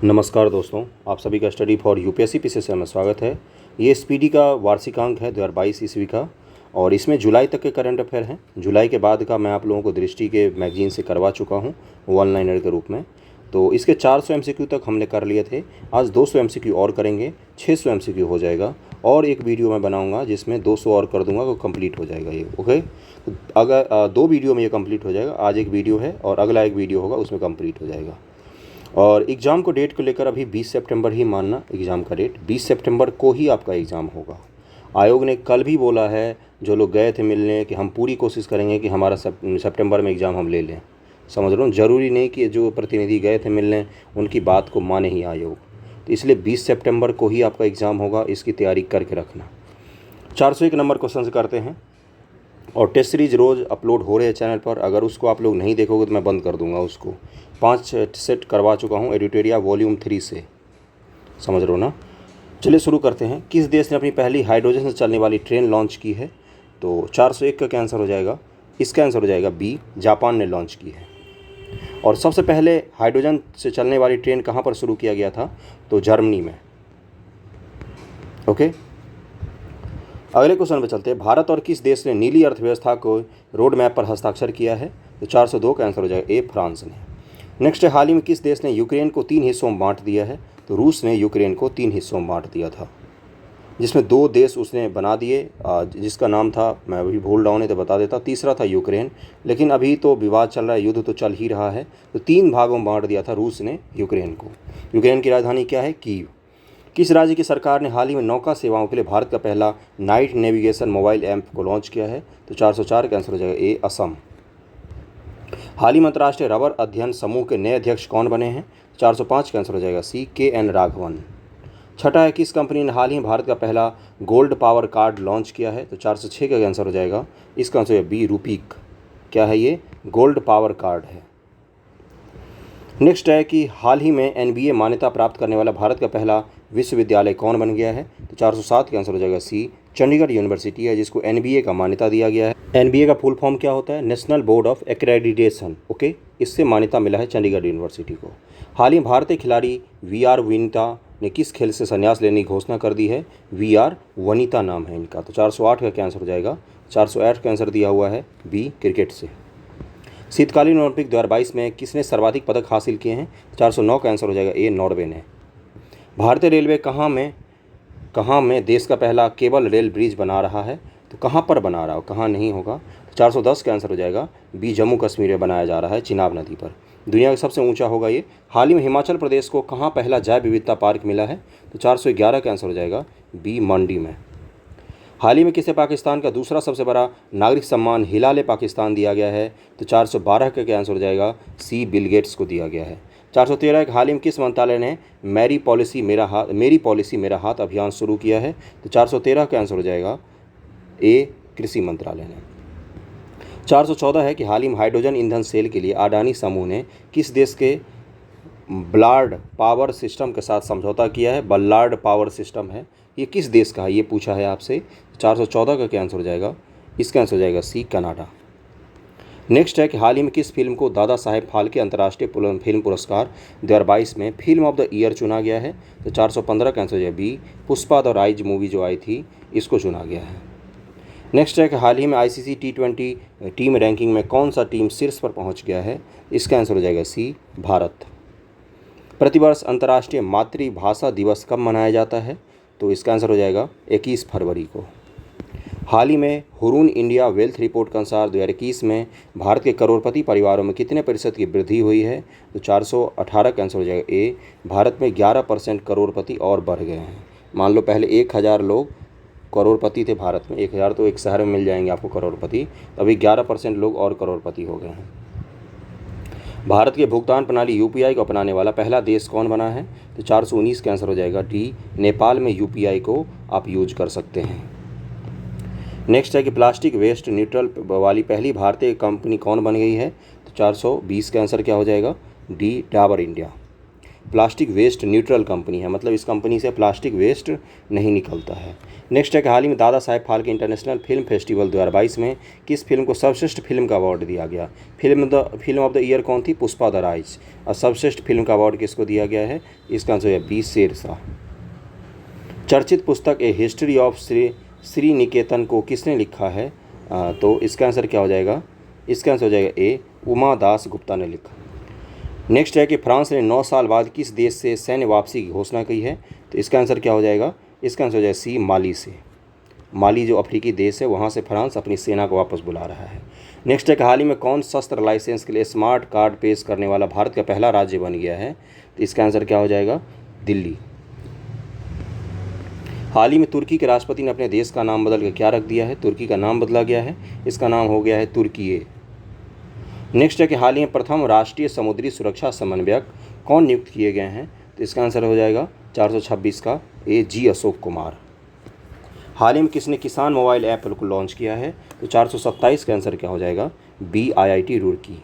नमस्कार दोस्तों, आप सभी का स्टडी फॉर यूपीएससी पीसीएस में स्वागत है। ये स्पीडी का वार्षिकांक है 2022 ईस्वी का और इसमें जुलाई तक के करंट अफेयर हैं। जुलाई के बाद का मैं आप लोगों को दृष्टि के मैगजीन से करवा चुका हूँ वन लाइनर के रूप में। तो इसके 400 एमसीक्यू तक हमने कर लिए थे। आज 200 एमसीक्यू और करेंगे, 600 एमसीक्यू हो जाएगा और एक वीडियो मैं बनाऊँगा जिसमें 200 और कर दूँगा तो कंप्लीट हो जाएगा ये। ओके, तो अगर 2 वीडियो में ये कंप्लीट हो जाएगा। आज एक वीडियो है और अगला एक वीडियो होगा, उसमें कंप्लीट हो जाएगा। और एग्ज़ाम को डेट को लेकर अभी 20 सितंबर ही मानना, एग्ज़ाम का डेट 20 सितंबर को ही आपका एग्ज़ाम होगा। आयोग ने कल भी बोला है, जो लोग गए थे मिलने, कि हम पूरी कोशिश करेंगे कि हमारा सितंबर में एग्ज़ाम हम ले लें। समझ रहे हो, ज़रूरी नहीं कि जो प्रतिनिधि गए थे मिलने उनकी बात को माने ही आयोग। तो इसलिए 20 सितंबर को ही आपका एग्ज़ाम होगा, इसकी तैयारी करके रखना। 401 नंबर क्वेश्चन करते हैं और टेस्ट सीरीज रोज़ अपलोड हो रहे हैं चैनल पर। अगर उसको आप लोग नहीं देखोगे तो मैं बंद कर दूंगा उसको। 5 सेट करवा चुका हूँ एडिटोरिया वॉल्यूम 3 से, समझ रहे हो ना। चलिए शुरू करते हैं। किस देश ने अपनी पहली हाइड्रोजन से चलने वाली ट्रेन लॉन्च की है? तो 401 का क्या आंसर हो जाएगा? इसका आंसर हो जाएगा बी, जापान ने लॉन्च की है। और सबसे पहले हाइड्रोजन से चलने वाली ट्रेन कहाँ पर शुरू किया गया था? तो जर्मनी में। ओके, अगले क्वेश्चन पे चलते हैं। भारत और किस देश ने नीली अर्थव्यवस्था को रोड मैप पर हस्ताक्षर किया है? तो 402 का आंसर हो जाएगा ए, फ्रांस ने। नेक्स्ट है, हाल ही में किस देश ने यूक्रेन को 3 हिस्सों में बांट दिया है? तो रूस ने यूक्रेन को 3 हिस्सों में बांट दिया था, जिसमें 2 देश उसने बना दिए, जिसका नाम था, मैं अभी भूल रहा हूँ नहीं तो बता देता। तीसरा था यूक्रेन, लेकिन अभी तो विवाद चल रहा है, युद्ध तो चल ही रहा है। तो 3 भागों में बांट दिया था रूस ने यूक्रेन को। यूक्रेन की राजधानी क्या है? कीव। किस राज्य की सरकार ने हाल ही में नौका सेवाओं के लिए भारत का पहला नाइट नेविगेशन मोबाइल ऐप को लॉन्च किया है? तो 404 का आंसर हो जाएगा ए, असम। हाल ही में अंतर्राष्ट्रीय रबर अध्ययन समूह के नए अध्यक्ष कौन बने हैं? 405 का आंसर हो जाएगा सी, के एन राघवन। छठा है, किस कंपनी ने हाल ही में भारत का पहला गोल्ड पावर कार्ड लॉन्च किया है? तो 406 का आंसर हो जाएगा, इसका आंसर है बी, रूपीक। क्या है ये? गोल्ड पावर कार्ड है। नेक्स्ट है कि हाल ही में एनबीए मान्यता प्राप्त करने वाला भारत का पहला विश्वविद्यालय कौन बन गया है? तो 407 का आंसर हो जाएगा सी, चंडीगढ़ यूनिवर्सिटी है, जिसको एनबीए का मान्यता दिया गया है। एनबीए का फुल फॉर्म क्या होता है? National board of accreditation. Okay, इससे मान्यता मिला है चंडीगढ़ यूनिवर्सिटी को। हाल ही भारतीय खिलाड़ी वीआर वनिता ने किस खेल से संन्यास लेने की घोषणा कर दी है? वीआर वनिता नाम है इनका। तो 408 का क्या आंसर हो जाएगा? 408 का आंसर दिया हुआ है बी, क्रिकेट से। शीतकालीन ओलंपिक 2022 में किसने सर्वाधिक पदक हासिल किए हैं? 409 का आंसर हो जाएगा ए, नॉर्वे ने। भारतीय रेलवे कहाँ में देश का पहला केबल रेल ब्रिज बना रहा है? तो कहाँ पर बना रहा हो, कहाँ नहीं होगा। तो 410 का आंसर हो जाएगा बी, जम्मू कश्मीर में बनाया जा रहा है, चिनाब नदी पर। दुनिया का सबसे ऊंचा होगा ये। हाल ही में हिमाचल प्रदेश को कहाँ पहला जैव विविधता पार्क मिला है? तो 411 का आंसर हो जाएगा बी, मंडी में। हाल ही में किसे पाकिस्तान का दूसरा सबसे बड़ा नागरिक सम्मान हिलाल पाकिस्तान दिया गया है? तो 412 का क्या आंसर हो जाएगा सी, बिल गेट्स को दिया गया है। 413 हाल ही में किस मंत्रालय ने मेरी पॉलिसी मेरा हाथ अभियान शुरू किया है? तो 413 का आंसर हो जाएगा ए, कृषि मंत्रालय ने। 414 है कि हाल ही में हाइड्रोजन ईंधन सेल के लिए अडानी समूह ने किस देश के बल्लार्ड पावर सिस्टम के साथ समझौता किया है? बल्लार्ड पावर सिस्टम है, ये किस देश का है, ये पूछा है आपसे। 414 का क्या आंसर हो जाएगा? इसका आंसर हो जाएगा सी, कनाडा। नेक्स्ट है कि हाल ही में किस फिल्म को दादा साहेब फाल्के अंतर्राष्ट्रीय फिल्म पुरस्कार 2022 में फिल्म ऑफ द ईयर चुना गया है? तो 415 का आंसर हो जाएगा B, Pushpa the rise movie जो आई थी, इसको चुना गया है। नेक्स्ट है कि हाल ही में आईसीसी T20 टीम रैंकिंग में कौन सा टीम शीर्ष पर पहुंच गया है? इसका आंसर हो जाएगा सी, भारत। प्रतिवर्ष अंतर्राष्ट्रीय मातृभाषा दिवस कब मनाया जाता है? तो इसका आंसर हो जाएगा 21 फरवरी को। हाल ही में हुरून इंडिया वेल्थ रिपोर्ट के अनुसार 2021 में भारत के करोड़पति परिवारों में कितने प्रतिशत की वृद्धि हुई है? तो 418 का आंसर हो जाएगा ए, भारत में 11% करोड़पति और बढ़ गए हैं। मान लो पहले 1000 लोग करोड़पति थे भारत में, 1000 तो एक शहर में मिल जाएंगे आपको करोड़पति, अभी 11% लोग और करोड़पति हो गए हैं। भारत के भुगतान प्रणाली यूपीआई को अपनाने वाला पहला देश कौन बना है? तो 419 का आंसर हो जाएगा डी, नेपाल में यूपीआई को आप यूज कर सकते हैं। नेक्स्ट है कि प्लास्टिक वेस्ट न्यूट्रल वाली पहली भारतीय कंपनी कौन बन गई है? तो 420 का आंसर क्या हो जाएगा? D, Dabur India. Plastic waste neutral company है, मतलब इस कंपनी से प्लास्टिक वेस्ट नहीं निकलता है। नेक्स्ट है कि हाल ही में Dada Saheb Phalke international film festival 2022 में किस फिल्म को सर्वश्रेष्ठ फिल्म का अवार्ड दिया गया? फिल्म ऑफ द ईयर कौन थी? Pushpa the rise. और सर्वश्रेष्ठ फिल्म का अवार्ड किसको दिया गया है? इसका आंसर है बी शेरशाह। चर्चित पुस्तक ए हिस्ट्री ऑफ श्री निकेतन को किसने लिखा है? तो इसका आंसर क्या हो जाएगा? इसका आंसर हो जाएगा ए उमा दास गुप्ता ने लिखा। नेक्स्ट है कि फ्रांस ने 9 साल बाद किस देश से सैन्य वापसी की घोषणा की है? तो इसका आंसर क्या हो जाएगा? इसका आंसर हो जाएगा सी माली से। माली जो अफ्रीकी देश है वहाँ से फ्रांस अपनी सेना को वापस बुला रहा है। नेक्स्ट है कि हाल ही में कौन शस्त्र लाइसेंस के लिए स्मार्ट कार्ड पेश करने वाला भारत का पहला राज्य बन गया है? तो इसका आंसर क्या हो जाएगा? दिल्ली। हाल ही में तुर्की के राष्ट्रपति ने अपने देश का नाम बदल कर क्या रख दिया है? तुर्की का नाम बदला गया है, इसका नाम हो गया है तुर्कीए। नेक्स्ट है कि हाल ही में प्रथम राष्ट्रीय समुद्री सुरक्षा समन्वयक कौन नियुक्त किए गए हैं? तो इसका आंसर हो जाएगा 426 का ए जी अशोक कुमार। हाल ही में किसने किसान मोबाइल ऐप को लॉन्च किया है? तो 427 का आंसर क्या हो जाएगा? B IIT Roorkee.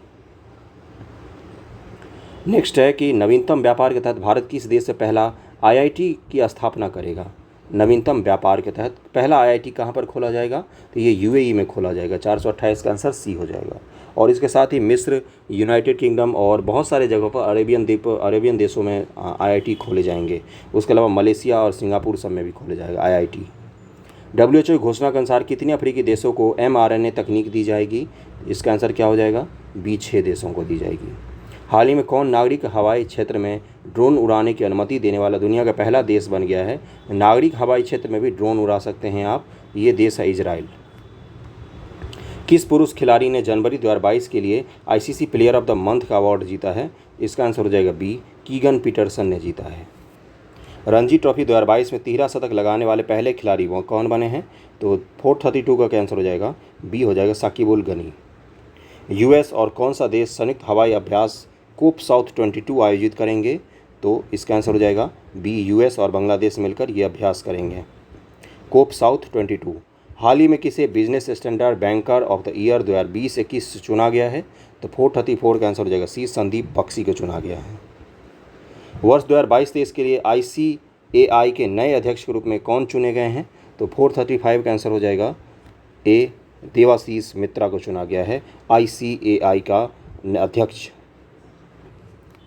नेक्स्ट है कि नवीनतम व्यापार के तहत भारत किस देश से पहला IIT की स्थापना करेगा? नवीनतम व्यापार के तहत पहला IIT कहाँ पर खोला जाएगा? तो ये UAE में खोला जाएगा। 428 का आंसर सी हो जाएगा। और इसके साथ ही मिस्र, यूनाइटेड किंगडम और बहुत सारे जगहों पर अरेबियन देशों में IIT खोले जाएंगे। उसके अलावा मलेशिया और सिंगापुर सब में भी खोले जाएगा IIT। WHO की घोषणा के अनुसार कितने अफ्रीकी देशों को mRNA तकनीक दी जाएगी? इसका आंसर क्या हो जाएगा? बी 6 देशों को दी जाएगी। हाल ही में कौन नागरिक हवाई क्षेत्र में ड्रोन उड़ाने की अनुमति देने वाला दुनिया का पहला देश बन गया है? नागरिक हवाई क्षेत्र में भी ड्रोन उड़ा सकते हैं आप, ये देश है इजराइल। किस पुरुष खिलाड़ी ने जनवरी 2022 के लिए ICC player of the month का अवार्ड जीता है? इसका आंसर हो जाएगा बी कीगन पीटरसन ने जीता है। रणजी ट्रॉफी 2022 में 13 शतक लगाने वाले पहले खिलाड़ी वो कौन बने हैं? तो 432 का क्या आंसर हो जाएगा? बी हो जाएगा साकिब उल गनी। US और कौन सा देश संयुक्त हवाई अभ्यास कोप साउथ 22 आयोजित करेंगे? तो इसका आंसर हो जाएगा बी US और बांग्लादेश मिलकर ये अभ्यास करेंगे, कोप साउथ 22। हाल ही में किसे business standard banker of the year 2020-21 चुना गया है? तो 434 का आंसर हो जाएगा सी संदीप बख्शी को चुना गया है। वर्ष 2022-23 के लिए ICAI के नए अध्यक्ष के रूप में कौन चुने गए हैं? तो 435 का आंसर हो जाएगा ए देवाशीष मित्रा को चुना गया है ICAI का अध्यक्ष।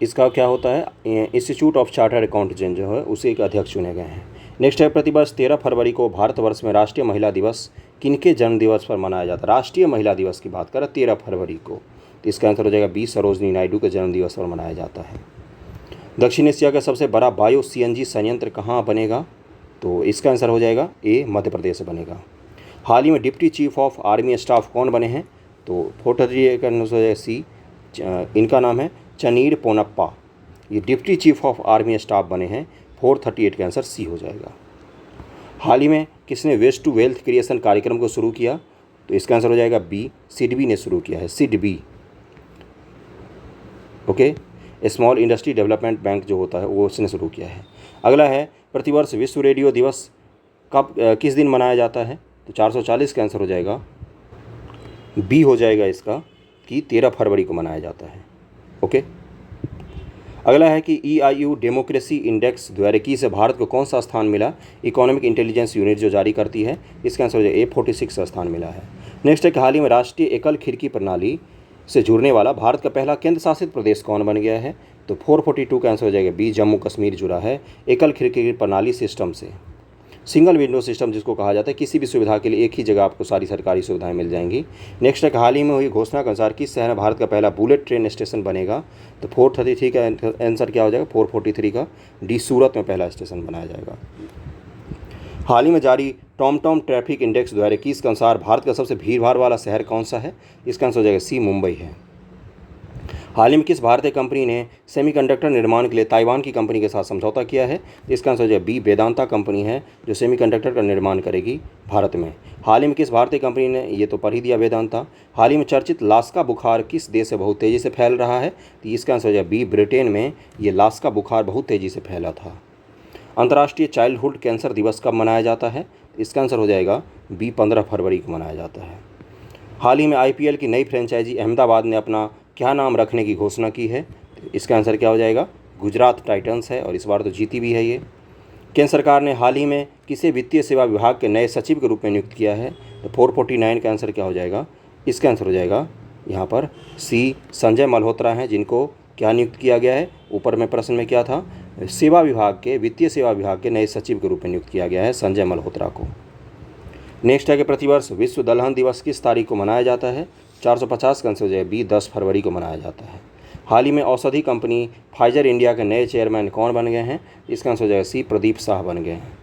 इसका क्या होता है? इंस्टीट्यूट ऑफ चार्टर्ड अकाउंटेंट जो है उसे एक अध्यक्ष चुने गए हैं। नेक्स्ट है प्रतिवर्ष 13 फरवरी को भारतवर्ष में राष्ट्रीय महिला दिवस किनके जन्म दिवस पर मनाया जाता है? राष्ट्रीय महिला दिवस की बात करें 13 फरवरी को, तो इसका आंसर हो जाएगा बी सरोजनी नायडू के जन्म दिवस पर मनाया जाता है। दक्षिण एशिया का सबसे बड़ा बायो CNG संयंत्र कहाँ बनेगा? तो इसका आंसर हो जाएगा ए मध्य प्रदेश से बनेगा। हाल ही में deputy chief of army staff कौन बने हैं? तो 438 का आंसर हो जाएगा सी, इनका नाम है चनीर पोनप्पा, ये deputy chief of army staff बने हैं। 438 का आंसर सी हो जाएगा। हाल ही में किसने वेस्ट टू वेल्थ क्रिएशन कार्यक्रम को शुरू किया? तो इसका आंसर हो जाएगा बी सिडबी ने शुरू किया है, SIDBI. Okay, small industry development bank जो होता है वो उसने शुरू किया है। अगला है प्रतिवर्ष विश्व रेडियो दिवस कब किस दिन मनाया जाता है? तो 440 का आंसर हो जाएगा बी हो जाएगा इसका कि 13 फरवरी को मनाया जाता है। ओके, अगला है कि EIU डेमोक्रेसी इंडेक्स 2021 से भारत को कौन सा स्थान मिला? इकोनॉमिक इंटेलिजेंस यूनिट जो जारी करती है, इसका आंसर हो जाएगा A46 का स्थान मिला है। नेक्स्ट है कि हाल ही में राष्ट्रीय एकल खिड़की प्रणाली से जुड़ने वाला भारत का पहला केंद्र शासित प्रदेश कौन बन गया है? तो 442 का आंसर हो जाएगा बी जम्मू कश्मीर जुड़ा है एकल खिड़की प्रणाली सिस्टम से। सिंगल विंडो सिस्टम जिसको कहा जाता है, किसी भी सुविधा के लिए एक ही जगह आपको सारी सरकारी सुविधाएं मिल जाएंगी। नेक्स्ट है कि हाल ही में हुई घोषणा के अनुसार किस शहर में भारत का पहला बुलेट ट्रेन स्टेशन बनेगा? तो 433 का आंसर क्या हो जाएगा? 443 का डी सूरत में पहला स्टेशन बनाया जाएगा। हाल ही में जारी टॉमटॉम ट्रैफिक इंडेक्स 2021 के अनुसार भारत का सबसे भीड़ भाड़ वाला शहर कौन सा है? इसका आंसर हो जाएगा सी मुंबई है। हाल ही में किस भारतीय कंपनी ने सेमीकंडक्टर निर्माण के लिए ताइवान की कंपनी के साथ समझौता किया है? इसका आंसर जो है बी वेदांता कंपनी है जो सेमीकंडक्टर का निर्माण करेगी भारत में। हाल ही में किस भारतीय कंपनी ने, ये तो पढ़ ही दिया वेदांता। हाल ही में चर्चित लास्का बुखार किस देश से बहुत तेज़ी से फैल रहा है? तो इसका आंसर जो है बी ब्रिटेन में ये लास्का बुखार बहुत तेज़ी से फैला था। अंतर्राष्ट्रीय चाइल्डहुड कैंसर दिवस कब मनाया जाता है? इसका आंसर हो जाएगा बी 15 फरवरी को मनाया जाता है। हाल ही में IPL की नई फ्रेंचाइजी अहमदाबाद ने अपना क्या नाम रखने की घोषणा की है? इसका आंसर क्या हो जाएगा? गुजरात टाइटंस है और इस बार तो जीती भी है ये। केंद्र सरकार ने हाल ही में किसे वित्तीय सेवा विभाग के नए सचिव के रूप में नियुक्त किया है? तो 449 का आंसर क्या हो जाएगा? इसका आंसर हो जाएगा यहाँ पर सी, संजय मल्होत्रा हैं, जिनको क्या नियुक्त किया गया है? ऊपर में प्रश्न में क्या था? सेवा विभाग के, वित्तीय सेवा विभाग के नए सचिव के रूप में नियुक्त किया गया है संजय मल्होत्रा को। नेक्स्ट है कि प्रतिवर्ष विश्व दलहन दिवस किस तारीख को मनाया जाता है? 450 का आंसर हो जाएगा बी, 10 फरवरी को मनाया जाता है। हाल ही में औषधि कंपनी फाइजर इंडिया के नए चेयरमैन कौन बन गए हैं? इसका आंसर हो जाएगा सी, प्रदीप शाह बन गए हैं।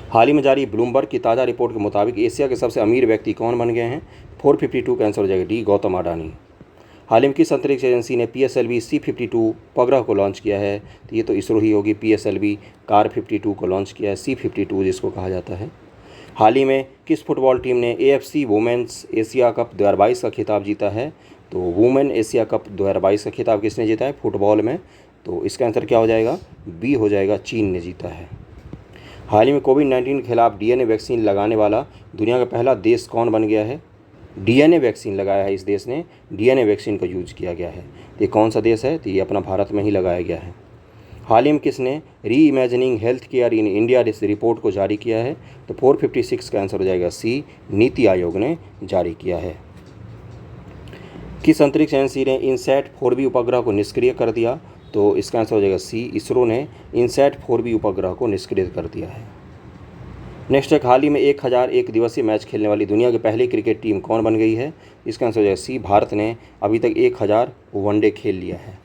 हाल ही में जारी ब्लूमबर्ग की ताज़ा रिपोर्ट के मुताबिक एशिया के सबसे अमीर व्यक्ति कौन बन गए हैं? 452 का आंसर हो जाएगा डी, गौतम अडानी। हाल ही में किस अंतरिक्ष एजेंसी ने PSLV C-52 उपग्रह को लॉन्च किया है? तो ये तो इसरो ही होगी। PSLV कार 52 को लॉन्च किया है, C-52 जिसको कहा जाता है। हाल ही में किस फुटबॉल टीम ने AFC वुमेन्स एशिया कप 2022 का खिताब जीता है? तो वुमेन एशिया कप 2022 का खिताब किसने जीता है फुटबॉल में? तो इसका आंसर क्या हो जाएगा? बी हो जाएगा, चीन ने जीता है। हाल ही में कोविड-19 के खिलाफ DNA वैक्सीन लगाने वाला दुनिया का पहला देश कौन बन गया है? DNA वैक्सीन लगाया है इस देश ने, DNA वैक्सीन का यूज किया गया है। तो ये कौन सा देश है? तो ये अपना भारत में ही लगाया गया है। हाल ही में किसने री imagining health care in India इस रिपोर्ट को जारी किया है? तो 456 का आंसर हो जाएगा सी, नीति आयोग ने जारी किया है। किस अंतरिक्ष एजेंसी ने इनसैट 4B उपग्रह को निष्क्रिय कर दिया? तो इसका आंसर हो जाएगा सी, इसरो ने इनसैट 4B उपग्रह को निष्क्रिय कर दिया है। नेक्स्ट है, हाल ही में 1000 एक दिवसीय मैच खेलने वाली दुनिया की पहली क्रिकेट टीम कौन बन गई है? इसका आंसर हो जाएगा सी, भारत ने अभी तक 1000 वनडे खेल लिया है।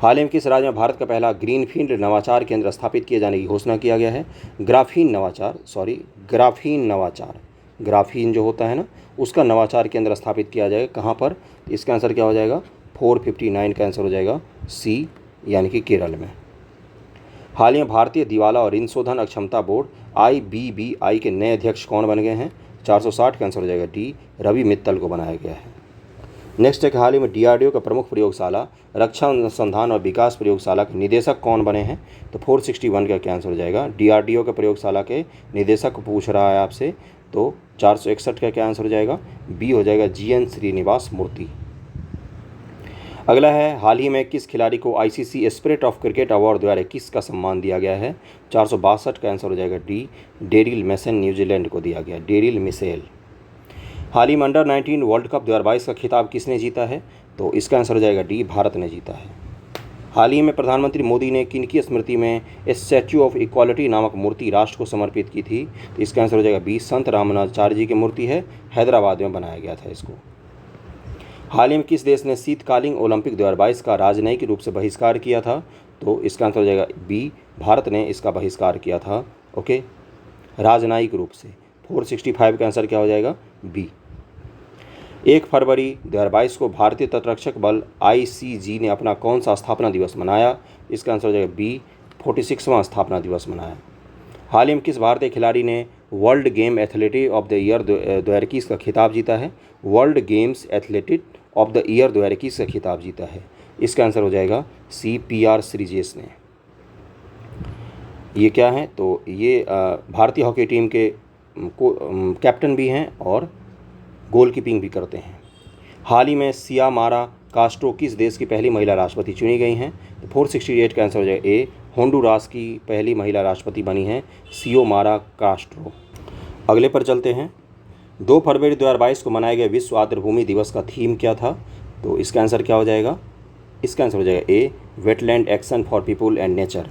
हाल ही में किस राज्य में भारत का पहला ग्रीनफील्ड नवाचार केंद्र स्थापित किए जाने की घोषणा किया गया है? ग्राफीन नवाचार, ग्राफीन जो होता है ना, उसका नवाचार केंद्र स्थापित किया जाएगा। कहाँ पर? इसका आंसर क्या हो जाएगा? 459 का आंसर हो जाएगा सी, यानी कि केरल में। हाल ही में भारतीय दिवाला और ऋण शोधन अक्षमता बोर्ड IBBI के नए अध्यक्ष कौन बन गए हैं? 460 का आंसर हो जाएगा डी, रवि मित्तल को बनाया गया है। नेक्स्ट है कि हाल ही में DRDO का प्रमुख प्रयोगशाला रक्षा अनुसंधान और विकास प्रयोगशाला के निदेशक कौन बने हैं? तो 461 का क्या आंसर हो जाएगा? DRDO के प्रयोगशाला के निदेशक को पूछ रहा है आपसे, तो 461 का क्या आंसर हो जाएगा? बी हो जाएगा, GN श्रीनिवास मूर्ति। अगला है, हाल ही में किस खिलाड़ी को ICC spirit of cricket award द्वारा किसका सम्मान दिया गया है? 462 का आंसर हो जाएगा डी, डेरिल मेसन न्यूजीलैंड को दिया गया, डेरिल मिशेल। हाल ही में अंडर-19 वर्ल्ड कप 2022 का खिताब किसने जीता है? तो इसका आंसर हो जाएगा डी, भारत ने जीता है। हाल ही में प्रधानमंत्री मोदी ने किनकी स्मृति में स्टैच्यू ऑफ इक्वालिटी नामक मूर्ति राष्ट्र को समर्पित की थी? तो इसका आंसर हो जाएगा बी, संत रामानुजाचार्य जी की मूर्ति है, हैदराबाद में बनाया गया था इसको। हाल ही में किस देश ने शीतकालीन ओलंपिक 2022 का राजनयिक रूप से बहिष्कार किया था? तो इसका आंसर हो जाएगा बी, भारत ने इसका बहिष्कार किया था, ओके, राजनयिक रूप से। 465 का आंसर क्या हो जाएगा? बी। 1 फरवरी 2022 को भारतीय तटरक्षक बल ICG ने अपना कौन सा स्थापना दिवस मनाया? इसका आंसर हो जाएगा बी, 46वां स्थापना दिवस मनाया। हाल ही में किस भारतीय खिलाड़ी ने world game athlete of the year 2021 का खिताब जीता है? World games athlete of the year 2021 का खिताब जीता है। इसका आंसर हो जाएगा सी, PR श्रीजेश ने। ये क्या है? तो ये भारतीय हॉकी टीम के कैप्टन भी हैं और गोलकीपिंग भी करते हैं। हाल ही में सियामारा कास्ट्रो किस देश की पहली महिला राष्ट्रपति चुनी गई हैं? तो 468 का आंसर हो जाएगा ए, होंडुरास की पहली महिला राष्ट्रपति बनी हैं सियोमारा कास्ट्रो। अगले पर चलते हैं। 2 फरवरी 2022 को मनाए गए विश्व आर्द्रभूमि दिवस का थीम क्या था? तो इसका आंसर क्या हो जाएगा? इसका आंसर हो जाएगा A, wetland action for people and nature.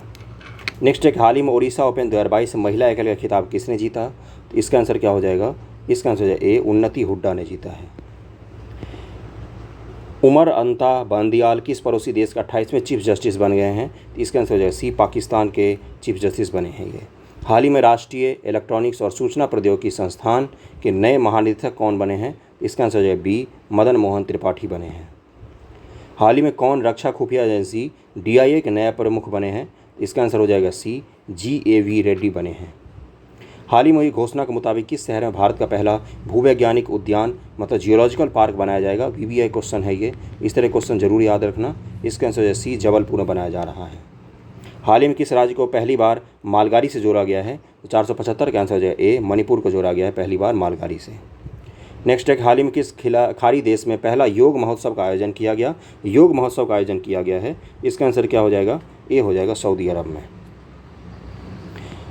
Next है, हाल ही में ओडिशा ओपन 2022 महिला एकल का खिताब किसने जीता? तो इसका आंसर क्या हो जाएगा? इसका आंसर हो जाएगा ए, उन्नति हुड्डा ने जीता है। उमर अंता बंदियाल किस पड़ोसी देश का 28वें चीफ जस्टिस बन गए हैं? तो इसका आंसर हो जाएगा सी, पाकिस्तान के चीफ जस्टिस बने हैं ये। हाल ही में राष्ट्रीय इलेक्ट्रॉनिक्स और सूचना प्रौद्योगिकी संस्थान के नए महानिदेशक कौन बने हैं? इसका आंसर हो जाएगा बी, मदन मोहन त्रिपाठी बने हैं। हाल ही में कौन रक्षा खुफिया एजेंसी DIA के नए प्रमुख बने हैं? इसका आंसर हो जाएगा सी, GAV रेड्डी बने हैं। हाल ही में हुई घोषणा के मुताबिक किस शहर में भारत का पहला भूवैज्ञानिक उद्यान मतलब जियोलॉजिकल पार्क बनाया जाएगा? VBI क्वेश्चन है ये, इस तरह क्वेश्चन जरूर याद रखना। इसका आंसर सी, जबलपुर में बनाया जा रहा है। हाल ही में किस राज्य को पहली बार मालगाड़ी से जोड़ा गया है? तो 475 का आंसर हो जाएगा ए, मणिपुर को जोड़ा गया है पहली बार मालगाड़ी से। नेक्स्ट है कि हाल ही में किस खाड़ी देश में पहला योग महोत्सव का आयोजन किया गया? योग महोत्सव का आयोजन किया गया है, इसका आंसर क्या हो जाएगा? ए हो जाएगा सऊदी अरब में।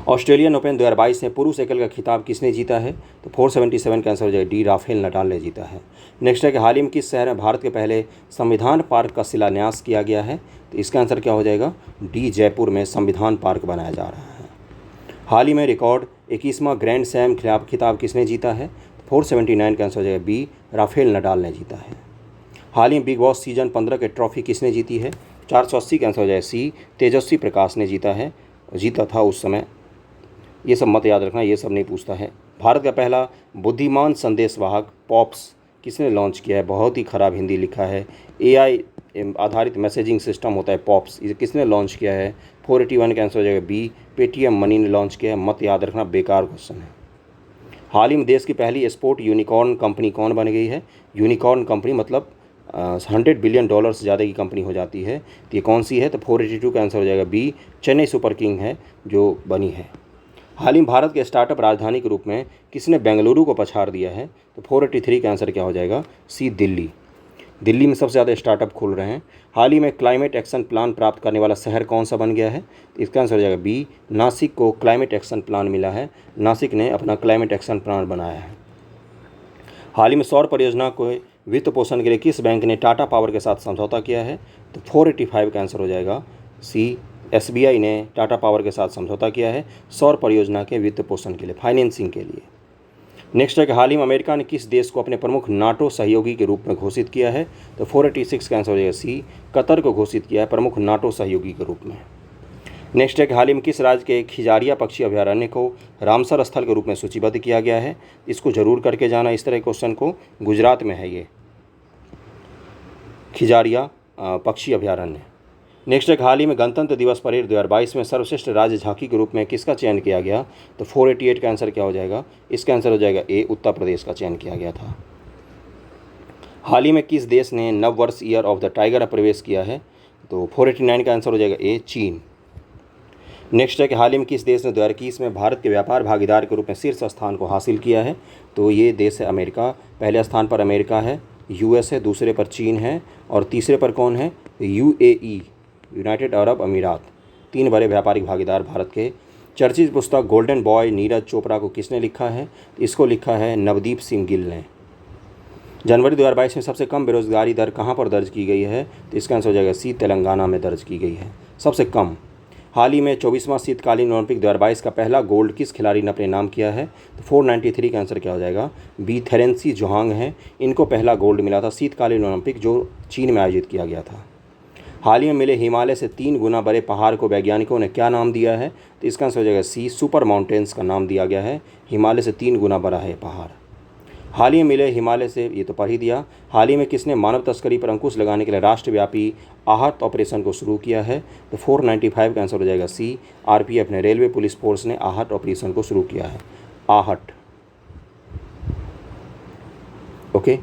ऑस्ट्रेलियन ओपन 2022 में पुरुष एकल का खिताब किसने जीता है? तो 477 का आंसर हो जाएगा डी, राफेल नडाल ने जीता है। नेक्स्ट है कि हाल ही में किस शहर में भारत के पहले संविधान पार्क का शिलान्यास किया गया है? तो इसका आंसर क्या हो जाएगा? डी, जयपुर में संविधान पार्क बनाया जा रहा है। हाल ही में रिकॉर्ड 21वां ग्रैंड स्लैम खिताब किसने जीता है? 479 का आंसर हो जाएगा बी, राफेल नडाल ने जीता है। हाल ही में बिग बॉस सीजन 15 के ट्रॉफी किसने जीती है? 480 का आंसर हो जाएगा सी, तेजस्वी प्रकाश ने जीता था उस समय। ये सब मत याद रखना, ये सब नहीं पूछता है। भारत का पहला बुद्धिमान संदेश वाहक पॉप्स किसने लॉन्च किया है? बहुत ही ख़राब हिंदी लिखा है। AI आधारित मैसेजिंग सिस्टम होता है पॉप्स, इसे किसने लॉन्च किया है? 481 का आंसर हो जाएगा बी, पेटीएम मनी ने लॉन्च किया है। मत याद रखना, बेकार क्वेश्चन है। हाल ही में देश की पहली स्पोर्ट यूनिकॉर्न कंपनी कौन बन गई है? यूनिकॉर्न कंपनी मतलब $100 बिलियन से ज़्यादा की कंपनी हो जाती है, तो ये कौन सी है? तो 482 का आंसर हो जाएगा बी, चेन्नई सुपर किंग है जो बनी है। हाल ही में भारत के स्टार्टअप राजधानी के रूप में किसने बेंगलुरु को पछाड़ दिया है? तो 483 का आंसर क्या हो जाएगा? सी, दिल्ली। दिल्ली में सबसे ज़्यादा स्टार्टअप खुल रहे हैं। हाल ही में क्लाइमेट एक्शन प्लान प्राप्त करने वाला शहर कौन सा बन गया है? तो इसका आंसर हो जाएगा बी, नासिक को क्लाइमेट एक्शन प्लान मिला है। नासिक ने अपना क्लाइमेट एक्शन प्लान बनाया है। हाल ही में सौर परियोजना को वित्त पोषण के लिए किस बैंक ने टाटा पावर के साथ समझौता किया है? तो 485 का आंसर हो जाएगा सी, SBI ने टाटा पावर के साथ समझौता किया है सौर परियोजना के वित्त पोषण के लिए, फाइनेंसिंग के लिए। नेक्स्ट है कि हाल ही में अमेरिका ने किस देश को अपने प्रमुख नाटो सहयोगी के रूप में घोषित किया है? तो 486 का आंसर हो जाएगा सी, कतर को घोषित किया है प्रमुख नाटो सहयोगी के रूप में। नेक्स्ट है कि हाल ही में किस राज्य के खिजारिया पक्षी अभयारण्य को रामसर स्थल के रूप में सूचीबद्ध किया गया है? इसको जरूर करके जाना, इस तरह के क्वेश्चन को। गुजरात में है ये खिजारिया पक्षी अभयारण्य। नेक्स्ट है हाल ही में गणतंत्र दिवस परेड 2022 में सर्वश्रेष्ठ राज्य झांकी के रूप में किसका चयन किया गया? तो 488 का आंसर क्या हो जाएगा? इसका आंसर हो जाएगा ए, उत्तर प्रदेश का चयन किया गया था। हाल ही में किस देश ने नव वर्ष ईयर ऑफ द टाइगर में प्रवेश किया है? तो 489 का आंसर हो जाएगा ए, चीन। नेक्स्ट है कि हाल ही में किस देश ने 2021 में भारत के व्यापार भागीदार के रूप में शीर्ष स्थान को हासिल किया है? तो ये देश है अमेरिका। पहले स्थान पर अमेरिका है, US है, दूसरे पर चीन है और तीसरे पर कौन है? UAE, यूनाइटेड अरब अमीरात। 3 बड़े व्यापारिक भागीदार भारत के। चर्चित पुस्तक गोल्डन बॉय नीरज चोपड़ा को किसने लिखा है? इसको लिखा है नवदीप सिंह गिल ने। जनवरी 2022 में सबसे कम बेरोजगारी दर कहाँ पर दर्ज की गई है? तो इसका आंसर हो जाएगा सी, तेलंगाना में दर्ज की गई है सबसे कम। हाल ही में 24वां शीतकालीन ओलंपिक 2022 का पहला गोल्ड किस खिलाड़ी ने अपने नाम किया है? तो 493 का आंसर क्या हो जाएगा? बी, थेरेंसी जोहांग है। इनको पहला गोल्ड मिला था शीतकालीन ओलंपिक जो चीन में आयोजित किया गया था। हाल ही में मिले हिमालय से 3 गुना बड़े पहाड़ को वैज्ञानिकों ने क्या नाम दिया है? तो इसका आंसर हो जाएगा सी, सुपर माउंटेन्स का नाम दिया गया है। हिमालय से 3 गुना बड़ा है पहाड़। हाल ही में मिले हिमालय से, ये तो पढ़ ही दिया। हाल ही में किसने मानव तस्करी पर अंकुश लगाने के लिए राष्ट्रव्यापी आहट ऑपरेशन को शुरू किया है? तो 495 का आंसर हो जाएगा सी, RPF ने, रेलवे पुलिस फोर्स ने आहट ऑपरेशन को शुरू किया है। आहट, ओके।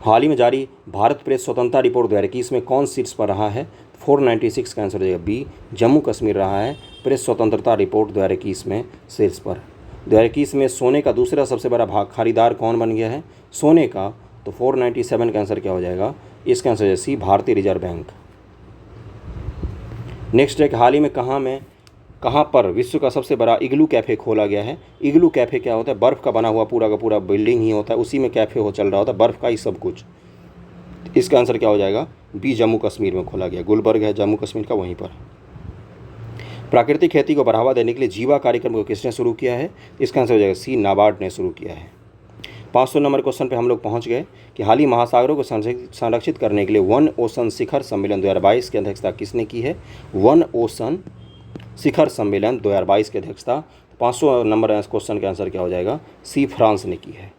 हाल ही में जारी भारत प्रेस स्वतंत्रता रिपोर्ट 2021 में कौन शीर्ष पर रहा है? 496 का आंसर हो जाएगा बी, जम्मू कश्मीर रहा है प्रेस स्वतंत्रता रिपोर्ट 2021 में शीर्ष पर। 2021 में सोने का दूसरा सबसे बड़ा खरीदार कौन बन गया है? सोने का, तो 497 का आंसर क्या हो जाएगा? इसका आंसर है सी, भारतीय रिजर्व बैंक। नेक्स्ट है कि हाल ही में कहाँ पर विश्व का सबसे बड़ा इग्लू कैफ़े खोला गया है? इग्लू कैफ़े क्या होता है? बर्फ़ का बना हुआ पूरा का पूरा बिल्डिंग ही होता है, उसी में कैफ़े चल रहा होता है, बर्फ़ का ही सब कुछ। इसका आंसर क्या हो जाएगा? बी, जम्मू कश्मीर में खोला गया। गुलबर्ग है जम्मू कश्मीर का, वहीं पर। प्राकृतिक खेती को बढ़ावा देने के लिए जीवा कार्यक्रम को किसने शुरू किया है? इसका आंसर हो जाएगा सी, नाबार्ड ने शुरू किया है। 500 नंबर क्वेश्चन पे हम लोग पहुंच गए कि हाल ही महासागरों को संरक्षित करने के लिए वन ओशन शिखर सम्मेलन 2022 की अध्यक्षता किसने की है? वन ओशन शिखर सम्मेलन 2022 की अध्यक्षता 500 नंबर क्वेश्चन का आंसर क्या हो जाएगा? सी, फ्रांस ने की है।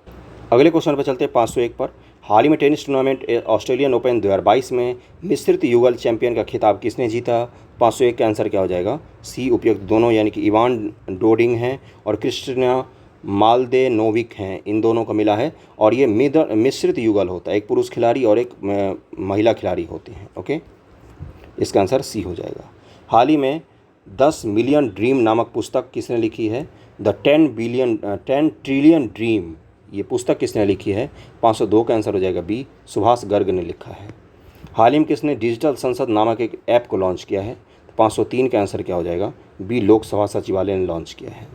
अगले क्वेश्चन पर चलते हैं 501 पर। हाल ही में टेनिस टूर्नामेंट ऑस्ट्रेलियन ओपन 2022 में मिश्रित युगल चैंपियन का खिताब किसने जीता? 501 का आंसर क्या हो जाएगा? सी, उपयुक्त दोनों, यानी कि इवान डोडिंग हैं और क्रिस्टिना माल्देनोविक हैं, इन दोनों को मिला है। और ये मिश्रित युगल होता है, एक पुरुष खिलाड़ी और एक महिला खिलाड़ी होती हैं। ओके, इसका आंसर सी हो जाएगा। हाल ही में 10 मिलियन ड्रीम नामक पुस्तक किसने लिखी है? द 10 ट्रिलियन ड्रीम ये पुस्तक किसने लिखी है? 502 का आंसर हो जाएगा बी, सुभाष गर्ग ने लिखा है। हाल ही में किसने डिजिटल संसद नामक एक ऐप को लॉन्च किया है? तो 503 का आंसर क्या हो जाएगा? बी, लोकसभा सचिवालय ने लॉन्च किया है।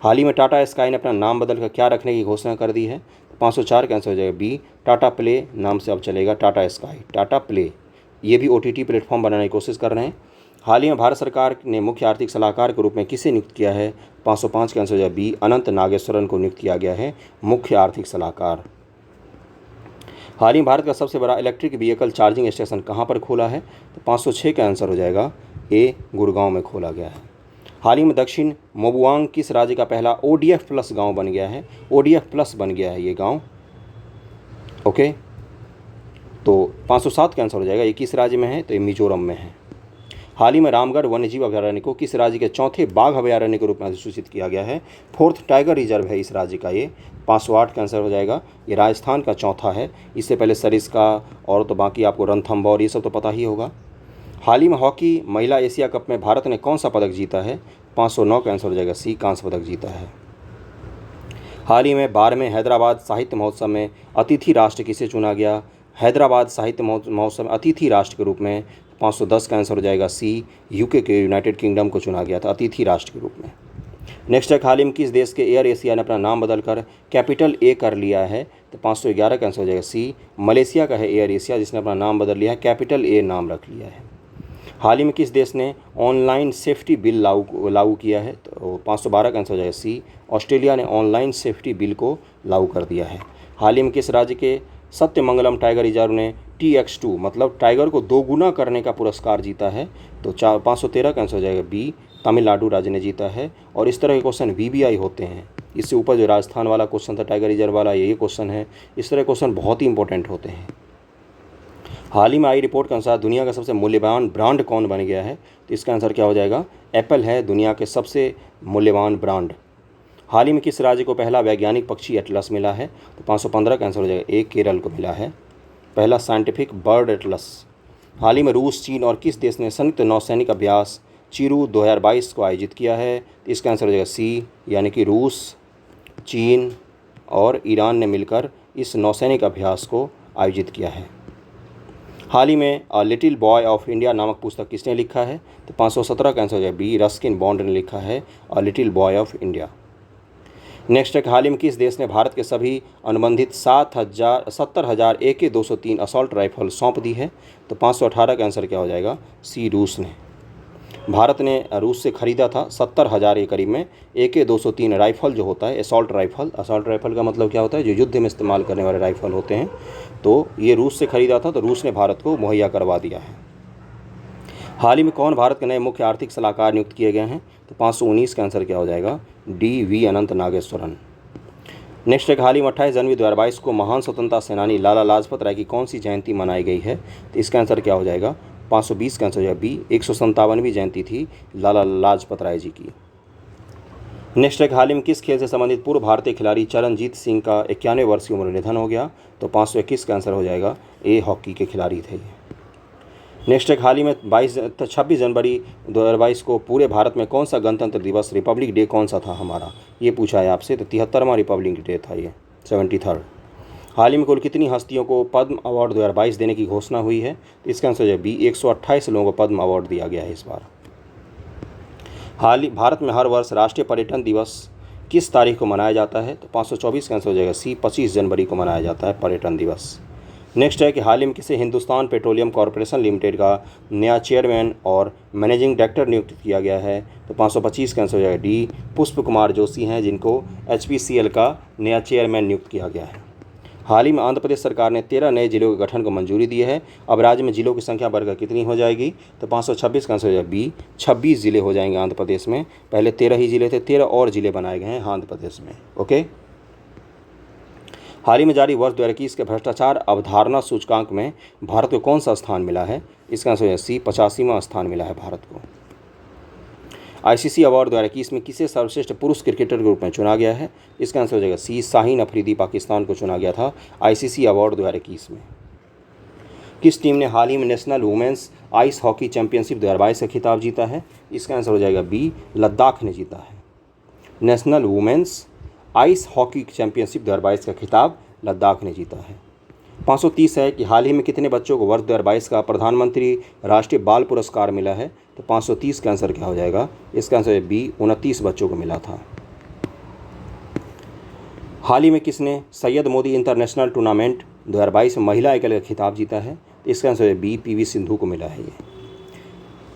हाल ही में टाटा स्काई ने अपना नाम बदलकर क्या रखने की घोषणा कर दी है? 504 का आंसर हो जाएगा बी, टाटा प्ले नाम से अब चलेगा टाटा स्काई, टाटा प्ले। ये भी OTT प्लेटफॉर्म बनाने की कोशिश कर रहे हैं। हाल ही में भारत सरकार ने मुख्य आर्थिक सलाहकार के रूप में किसे नियुक्त किया है? 505 का आंसर हो जाएगा बी, अनंत नागेश्वरन को नियुक्त किया गया है मुख्य आर्थिक सलाहकार। हाल ही में भारत का सबसे बड़ा इलेक्ट्रिक व्हीकल चार्जिंग स्टेशन कहाँ पर खोला है? तो 506 का आंसर हो जाएगा ए, गुड़गांव में खोला गया है। हाल ही में दक्षिण मोबुआंग किस राज्य का पहला ODF प्लस गाँव बन गया है? ODF प्लस बन गया है ये गाँव। ओके, तो 507 का आंसर हो जाएगा। ये किस राज्य में है? तो ये मिजोरम में है। हाल ही में रामगढ़ वन्यजीव अभयारण्य को किस राज्य के चौथे बाघ अभयारण्य के रूप में अधिसूचित किया गया है? 4th टाइगर रिजर्व है इस राज्य का ये। 508 का आंसर हो जाएगा। ये राजस्थान का चौथा है। इससे पहले सरिस्का और तो बाकी आपको रणथंभौर ये सब तो पता ही होगा। हाल ही में हॉकी महिला एशिया कप में भारत ने कौन सा पदक जीता है? 509 का आंसर हो जाएगा सी, कांस्य पदक जीता है। हाल ही में 12वें हैदराबाद साहित्य महोत्सव में अतिथि राष्ट्र किसे चुना गया? हैदराबाद साहित्य महोत्सव में अतिथि राष्ट्र के रूप में 510 का आंसर हो जाएगा सी, यूके के यूनाइटेड किंगडम को चुना गया था अतिथि राष्ट्र के रूप में। नेक्स्ट है, हाल ही में किस देश के एयर एशिया ने अपना नाम बदलकर कैपिटल ए कर लिया है? तो 511 का आंसर हो जाएगा सी, मलेशिया का है एयर एशिया जिसने अपना नाम बदल लिया है, कैपिटल ए नाम रख लिया है। हाल ही में किस देश ने ऑनलाइन सेफ्टी बिल लागू किया है? तो 512 का आंसर हो जाएगा सी, ऑस्ट्रेलिया ने ऑनलाइन सेफ्टी बिल को लागू कर दिया है। हाल ही में किस राज्य के सत्यमंगलम टाइगर रिजर्व ने TX2 मतलब टाइगर को दोगुना करने का पुरस्कार जीता है? तो 513 का आंसर हो जाएगा बी, तमिलनाडु राज्य ने जीता है। और इस तरह के क्वेश्चन VBI होते हैं। इससे ऊपर जो राजस्थान वाला क्वेश्चन था टाइगर रिजर्व वाला, यही क्वेश्चन है। इस तरह क्वेश्चन बहुत ही इंपॉर्टेंट होते हैं। हाल ही में आई रिपोर्ट के अनुसार दुनिया का सबसे मूल्यवान ब्रांड कौन बन गया है? तो इसका आंसर क्या हो जाएगा? एप्पल है दुनिया के सबसे मूल्यवान ब्रांड। हाल ही में किस राज्य को पहला वैज्ञानिक पक्षी एटलस मिला है? तो 515 का आंसर हो जाएगा ए, केरल को मिला है पहला साइंटिफिक बर्ड एटलस। हाल ही में रूस, चीन और किस देश ने संयुक्त नौसैनिक अभ्यास चिरू 2022 को आयोजित किया है? तो इसका आंसर हो जाएगा सी, यानी कि रूस, चीन और ईरान ने मिलकर इस नौसैनिक अभ्यास को आयोजित किया है। हाल ही में a little boy of India नामक पुस्तक किसने लिखा है? तो 517 का आंसर हो जाएगा बी, रस्किन बॉन्ड ने लिखा है a little boy of India. Next है, हाल ही में किस देश ने भारत के सभी अनुबंधित 70,000 AK-203 असॉल्ट राइफल सौंप दी है? तो 518 का आंसर क्या हो जाएगा? सी, रूस ने। भारत ने रूस से ख़रीदा था 70,000 के करीब में AK-203 राइफल जो होता है असॉल्ट राइफल का मतलब क्या होता है? जो युद्ध में इस्तेमाल करने वाले राइफल होते हैं। तो ये रूस से ख़रीदा था, तो रूस ने भारत को मुहैया करवा दिया है। हाल ही में कौन भारत के नए मुख्य आर्थिक सलाहकार नियुक्त किए गए हैं? तो 519 का आंसर क्या हो जाएगा? D, V Anantha Nageswaran. Next है, हाल ही में 28 जनवरी 2022 को महान स्वतंत्रता सेनानी लाला लाजपत राय की कौन सी जयंती मनाई गई है? तो इसका आंसर क्या हो जाएगा? 520 का आंसर हो जाएगा बी, 157वीं जयंती थी लाला लाजपत राय जी की। नेक्स्ट है, हाल ही में किस खेल से संबंधित पूर्व भारतीय खिलाड़ी चरणजीत सिंह का 91 वर्ष की उम्र में निधन हो गया? तो 521 का आंसर हो जाएगा ए, हॉकी के खिलाड़ी थे। नेक्स्ट है, हाल ही में 26 जनवरी 2022 को पूरे भारत में कौन सा गणतंत्र दिवस रिपब्लिक डे कौन सा था हमारा? ये पूछा है आपसे। तो 73वां रिपब्लिक डे था ये, 73rd। हाल ही में कुल कितनी हस्तियों को पद्म अवार्ड 2022 देने की घोषणा हुई है? तो इसका आंसर है बी, 128 लोगों को पद्म अवार्ड दिया गया है इस बार। भारत में हर वर्ष राष्ट्रीय पर्यटन दिवस किस तारीख को मनाया जाता है? तो 524 का आंसर हो जाएगा सी, 25 जनवरी को मनाया जाता है पर्यटन दिवस। नेक्स्ट है कि हाल ही में किसे हिंदुस्तान पेट्रोलियम कॉर्पोरेशन लिमिटेड का नया चेयरमैन और मैनेजिंग डायरेक्टर नियुक्त किया गया है? तो 525 का आंसर हो जाएगा डी, पुष्प कुमार जोशी हैं जिनको HPCL का नया चेयरमैन नियुक्त किया गया है। हाल ही में आंध्र प्रदेश सरकार ने 13 नए जिलों के गठन को मंजूरी दी है। अब राज्य में जिलों की संख्या बढ़कर कितनी हो जाएगी? तो 526 का आंसर हो जाएगा बी, 26 जिले हो जाएंगे आंध्र प्रदेश में। पहले 13 ही जिले थे, 13 और जिले बनाए गए हैं आंध्र प्रदेश में। ओके। हाल ही में जारी वर्ष 2021 के भ्रष्टाचार अवधारणा सूचकांक में भारत को कौन सा स्थान मिला है? इसका आंसर है सी, 85वां स्थान मिला है भारत को। ICC अवार्ड 2021 में किसे सर्वश्रेष्ठ पुरुष क्रिकेटर के रूप में चुना गया है? इसका आंसर हो जाएगा सी, शाहीन अफरीदी पाकिस्तान को चुना गया था ICC अवार्ड 2021 में। किस टीम ने हाल ही में national women's ice hockey championship 2022 का खिताब जीता है? इसका आंसर हो जाएगा बी, लद्दाख ने जीता है। National women's ice hockey championship 2022 का खिताब लद्दाख ने जीता है। 530 है कि हाल ही में कितने बच्चों को वर्ष 2022 का प्रधानमंत्री राष्ट्रीय बाल पुरस्कार मिला है? तो 530 का आंसर क्या हो जाएगा? इसका आंसर है बी, 29 बच्चों को मिला था। हाल ही में किसने सैयद मोदी इंटरनेशनल टूर्नामेंट 2022 में महिला एकल का खिताब जीता है? इसका आंसर है बी, पीवी सिंधु को मिला है ये।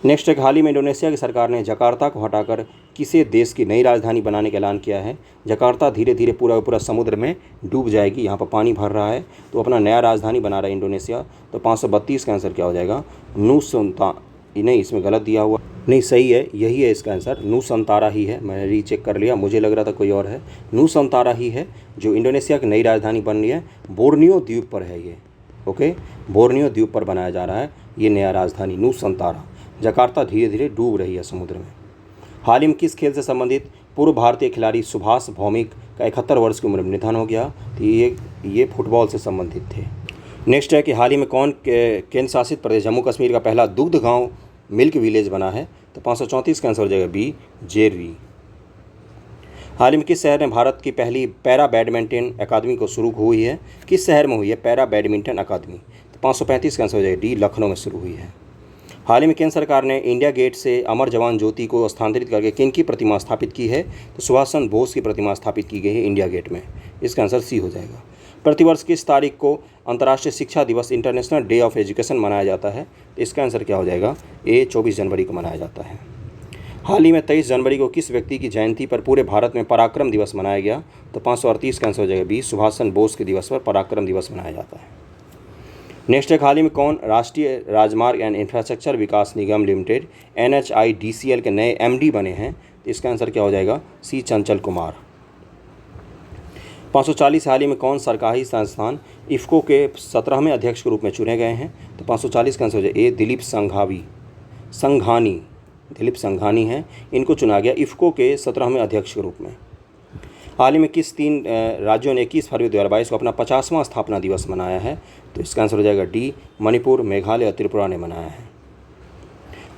नेक्स्ट है, हाल ही में इंडोनेशिया की सरकार ने जकार्ता को हटाकर किसे देश की नई राजधानी बनाने का ऐलान किया है? जकार्ता धीरे धीरे पूरा समुद्र में डूब जाएगी, यहाँ पर पानी भर रहा है, तो अपना नया राजधानी बना रहा है इंडोनेशिया। तो 532 का आंसर क्या हो जाएगा? नहीं, इसमें गलत दिया हुआ, नहीं सही है, यही है इसका आंसर, नूसंतारा ही है। मैंने रीचेक कर लिया, मुझे लग रहा था कोई और है। नूसंतारा ही है जो इंडोनेशिया की नई राजधानी बन रही है। बोर्नियो द्वीप पर है ये, ओके, बोर्नियो द्वीप पर बनाया जा रहा है ये नया राजधानी नूसंतारा। जकार्ता धीरे धीरे डूब रही है समुद्र में। हाल ही में किस खेल से संबंधित पूर्व भारतीय खिलाड़ी सुभाष भौमिक का 71 वर्ष की उम्र में निधन हो गया? तो ये फुटबॉल से संबंधित थे। नेक्स्ट है कि हाल ही में कौन केंद्र शासित प्रदेश जम्मू कश्मीर का पहला दुग्ध गांव मिल्क विलेज बना है? तो 534 का आंसर हो जाएगा बी, जेरवी। हाल ही में किस शहर में भारत की पहली पैरा बैडमिंटन अकादमी को शुरू हुई है? किस शहर में हुई है पैरा बैडमिंटन अकादमी? तो 535 का आंसर हो जाएगा डी, लखनऊ में शुरू हुई है। हाल ही में केंद्र सरकार ने इंडिया गेट से अमर जवान ज्योति को स्थानांतरित करके किन की प्रतिमा स्थापित की है? तो सुभाष चंद्र बोस की प्रतिमा स्थापित की गई है इंडिया गेट में। इसका आंसर सी हो जाएगा। प्रतिवर्ष किस तारीख को अंतर्राष्ट्रीय शिक्षा दिवस इंटरनेशनल डे ऑफ एजुकेशन मनाया जाता है? तो इसका आंसर क्या हो जाएगा? ए, 24 जनवरी को मनाया जाता है। हाल ही में 23 जनवरी को किस व्यक्ति की जयंती पर पूरे भारत में पराक्रम दिवस मनाया गया? तो 538 का आंसर हो जाएगा बी, सुभाष चंद्र बोस के दिवस पर पराक्रम दिवस मनाया जाता है। नेक्स्ट है, हाल ही में कौन राष्ट्रीय राजमार्ग and infrastructure Vikas Nigam limited NHIDCL के नए MD बने हैं? तो इसका आंसर क्या हो जाएगा? सी, चंचल कुमार। 540 हाल ही में कौन सरकारी संस्थान इफ़को के 17वें अध्यक्ष के रूप में चुने गए हैं? तो 540 का आंसर हो जाएगा ए, दिलीप संघानी हैं, इनको चुना गया इफ़को के 17वें अध्यक्ष के रूप में। हाल ही में किस 3 राज्यों ने 21 फरवरी 2022 को अपना 50वां स्थापना दिवस मनाया है? तो इसका आंसर हो जाएगा डी, मणिपुर, मेघालय और त्रिपुरा ने मनाया है।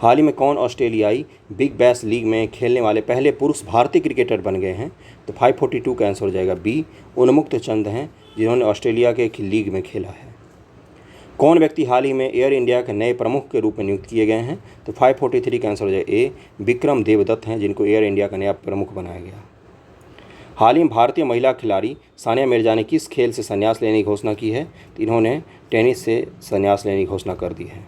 हाल ही में कौन ऑस्ट्रेलियाई बिग बैश लीग में खेलने वाले पहले पुरुष भारतीय क्रिकेटर बन गए हैं? तो 542 का आंसर हो जाएगा बी, उन्मुक्त चंद हैं जिन्होंने ऑस्ट्रेलिया के लीग में खेला है। कौन व्यक्ति हाल ही में एयर इंडिया के नए प्रमुख के रूप में नियुक्त किए गए हैं? तो 543 का आंसर हो जाएगा ए, विक्रम देवदत्त हैं जिनको एयर इंडिया का नया प्रमुख बनाया गया। हाल ही में भारतीय महिला खिलाड़ी सानिया मिर्जा ने किस खेल से संन्यास लेने की घोषणा की है? तो इन्होंने टेनिस से संन्यास लेने की घोषणा कर दी है।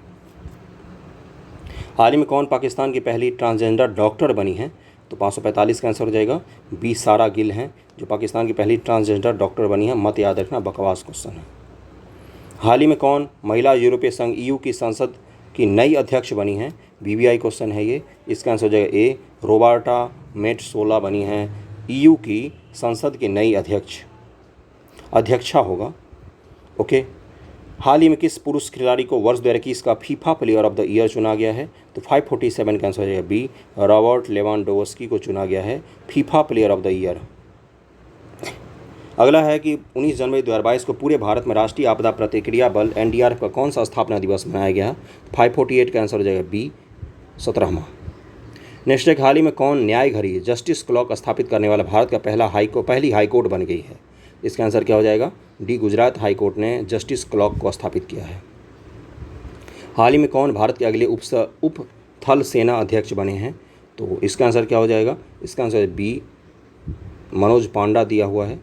हाल ही में कौन पाकिस्तान की पहली ट्रांसजेंडर डॉक्टर बनी है? तो 545 का आंसर हो जाएगा बी, सारा गिल हैं जो पाकिस्तान की पहली ट्रांसजेंडर डॉक्टर बनी है। मत याद रखना, बकवास क्वेश्चन है। हाल ही में कौन महिला यूरोपीय संघ EU की संसद की नई अध्यक्ष बनी हैं? BBI क्वेश्चन है ये। इसका आंसर हो जाएगा ए, रोबर्टा मेट्सोला बनी हैं EU की संसद की नई अध्यक्षा होगा, ओके। हाल ही में किस पुरुष खिलाड़ी को वर्ष 2021 का FIFA player of the year चुना गया है? तो 547 का आंसर हो जाएगा बी, रॉबर्ट लेवांडोव्स्की को चुना गया है FIFA player of the year. अगला है कि 19 जनवरी 2022 को पूरे भारत में राष्ट्रीय आपदा प्रतिक्रिया बल NDRF का कौन सा स्थापना दिवस मनाया गया? 548 का आंसर हो जाएगा बी, 17वां। नेक्स्ट है, हाल ही में कौन न्याय घड़ी जस्टिस क्लॉक स्थापित करने वाला भारत का पहली हाईकोर्ट बन गई है? इसका आंसर क्या हो जाएगा? डी, गुजरात हाईकोर्ट ने जस्टिस क्लॉक को स्थापित किया है। हाल ही में कौन भारत के अगले उप थल सेना अध्यक्ष बने हैं? तो इसका आंसर क्या हो जाएगा? इसका आंसर बी, मनोज पांडा दिया हुआ है,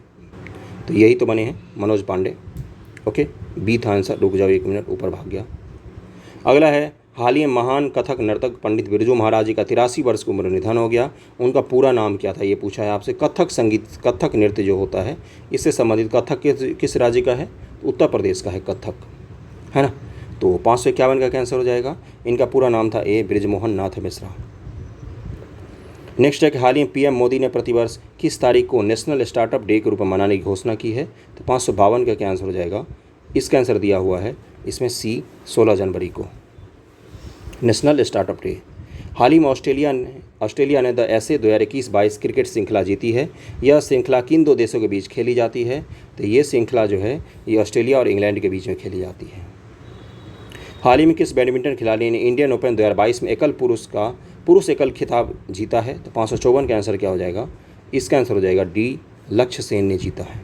तो यही तो बने हैं मनोज पांडे, ओके। बी था आंसर, रुक जाओ 1 मिनट, ऊपर भाग गया। अगला है, हाल ही में महान कथक नर्तक पंडित बिरजू महाराज जी का 83 वर्ष की उम्र में निधन हो गया। उनका पूरा नाम क्या था? ये पूछा है आपसे। कथक नृत्य जो होता है इससे संबंधित कथक किस राज्य का है? उत्तर प्रदेश का है कथक, है ना। तो 551 का कैंसर हो जाएगा। इनका पूरा नाम था ए, बृजमोहन नाथ मिश्रा। नेक्स्ट है कि हाल ही में PM मोदी ने प्रतिवर्ष किस तारीख को नेशनल स्टार्टअप डे के रूप में मनाने की घोषणा की है? तो 552 का क्या आंसर हो जाएगा? इसका आंसर दिया हुआ है इसमें सी, 16 जनवरी को नेशनल स्टार्टअप डे। हाल ही में ऑस्ट्रेलिया ने द ऐसे 2021-22 क्रिकेट श्रृंखला जीती है। यह श्रृंखला किन 2 देशों के बीच खेली जाती है? तो ये श्रृंखला जो है ये ऑस्ट्रेलिया और इंग्लैंड के बीच में खेली जाती है। हाल ही में किस बैडमिंटन खिलाड़ी ने इंडियन ओपन 2022 में पुरुष एकल खिताब जीता है? तो 554 का आंसर क्या हो जाएगा? इसका आंसर हो जाएगा डी, लक्ष्य सेन ने जीता है।